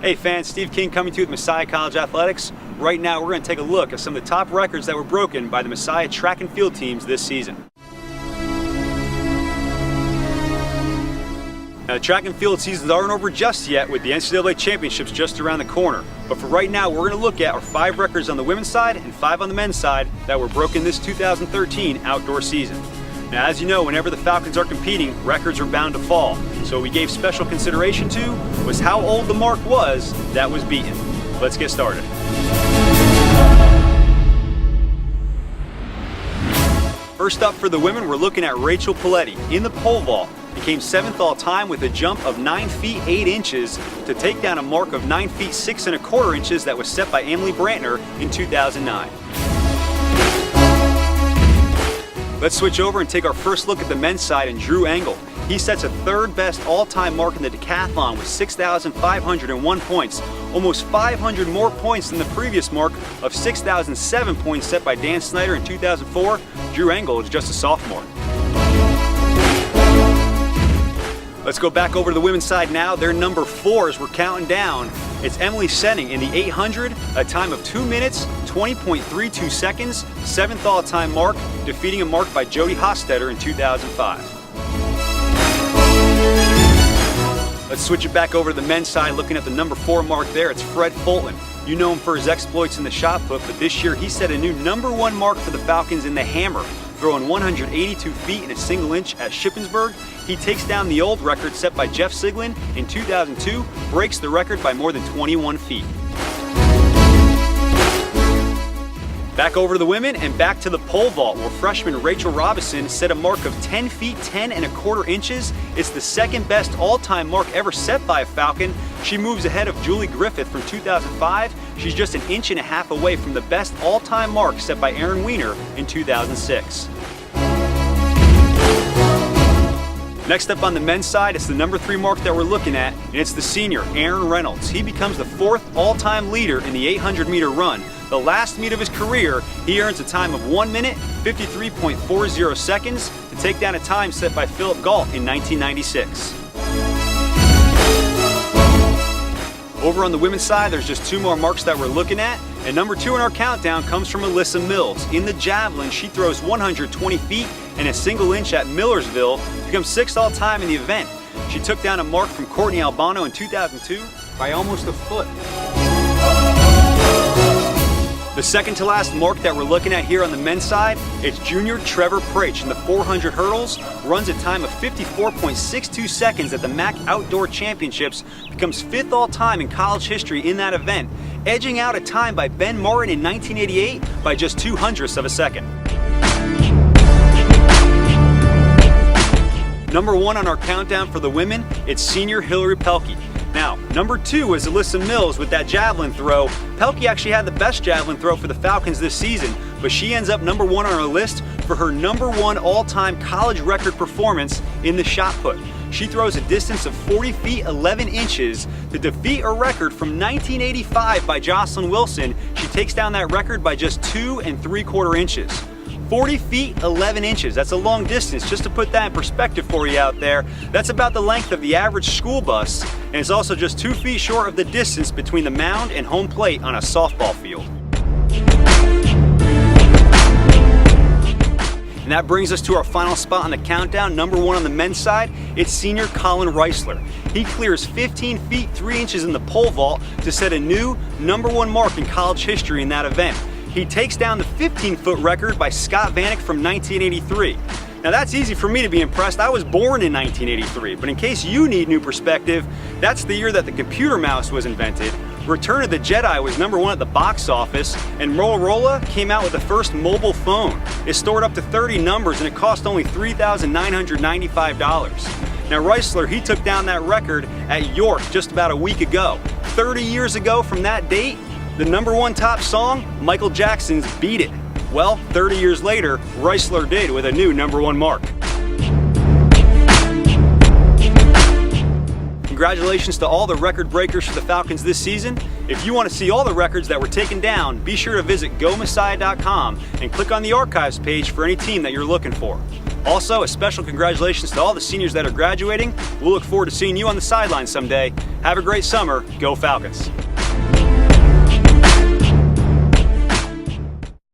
Hey fans, Steve King coming to you with Messiah College Athletics. Right now we're going to take a look at some of the top records that were broken by the Messiah track and field teams this season. Now the track and field seasons aren't over just yet, with the NCAA championships just around the corner. But for right now, we're going to look at our 5 records on the women's side and 5 on the men's side that were broken this 2013 outdoor season. Now, as you know, whenever the Falcons are competing, records are bound to fall. So what we gave special consideration to was how old the mark was that was beaten. Let's get started. First up for the women, we're looking at Rachel Paletti in the pole vault. Became 7th all time with a jump of 9 feet 8 inches to take down a mark of 9 feet 6 1/4 inches that was set by Emily Brantner in 2009. Let's switch over and take our first look at the men's side and Drew Engel. He sets a 3rd best all-time mark in the decathlon with 6,501 points, almost 500 more points than the previous mark of 6,007 points set by Dan Snyder in 2004. Drew Engel is just a sophomore. Let's go back over to the women's side now. Their number 4 as we're counting down. It's Emily Senning in the 800, a time of 2 minutes, 20.32 seconds, 7th all-time mark, defeating a mark by Jody Hostetter in 2005. Let's switch it back over to the men's side, looking at the number 4 mark there. It's Fred Fulton. You know him for his exploits in the shot put, but this year he set a new number 1 mark for the Falcons in the hammer, throwing 182 feet in a single inch at Shippensburg. He takes down the old record set by Jeff Siglin in 2002, breaks the record by more than 21 feet. Back over to the women and back to the pole vault, where freshman Rachel Robinson set a mark of 10 feet 10 1/4 inches. It's the 2nd best all-time mark ever set by a Falcon. She moves ahead of Julie Griffith from 2005. She's just 1.5 inches away from the best all-time mark set by Erin Weiner in 2006. Next up on the men's side, it's the number 3 mark that we're looking at, and it's the senior, Aaron Reynolds. He becomes the 4th all-time leader in the 800-meter run. The last meet of his career, he earns a time of 1 minute, 53.40 seconds to take down a time set by Philip Galt in 1996. Over on the women's side, there's just 2 more marks that we're looking at, and number 2 in our countdown comes from Alyssa Mills. In the javelin, she throws 120 feet and a single inch at Millersville to become 6th all-time in the event. She took down a mark from Courtney Albano in 2002 by almost a foot. The second to last mark that we're looking at here on the men's side, it's junior Trevor Praich in the 400 hurdles, runs a time of 54.62 seconds at the MAC Outdoor Championships, becomes 5th all-time in college history in that event, edging out a time by Ben Martin in 1988 by just 0.02 of a second. Number 1 on our countdown for the women, it's senior Hillary Pelkey. Now, number 2 was Alyssa Mills with that javelin throw. Pelkey actually had the best javelin throw for the Falcons this season, but she ends up number 1 on our list for her number 1 all-time college record performance in the shot put. She throws a distance of 40 feet 11 inches to defeat a record from 1985 by Jocelyn Wilson. She takes down that record by just 2 3/4 inches. 40 feet 11 inches, that's a long distance. Just to put that in perspective for you out there, that's about the length of the average school bus, and it's also just 2 feet short of the distance between the mound and home plate on a softball field. And that brings us to our final spot on the countdown, number 1 on the men's side, it's senior Colin Reisler. He clears 15 feet 3 inches in the pole vault to set a new number 1 mark in college history in that event. He takes down the 15-foot record by Scott Vanek from 1983. Now that's easy for me to be impressed. I was born in 1983, but in case you need new perspective, that's the year that the computer mouse was invented. Return of the Jedi was number 1 at the box office, and Motorola came out with the first mobile phone. It stored up to 30 numbers and it cost only $3,995. Now Reisler, he took down that record at York just about a week ago. 30 years ago from that date, the number 1 top song, Michael Jackson's Beat It. Well, 30 years later, Reisler did with a new number 1 mark. Congratulations to all the record breakers for the Falcons this season. If you want to see all the records that were taken down, be sure to visit GoMessiah.com and click on the archives page for any team that you're looking for. Also, a special congratulations to all the seniors that are graduating. We'll look forward to seeing you on the sidelines someday. Have a great summer. Go Falcons.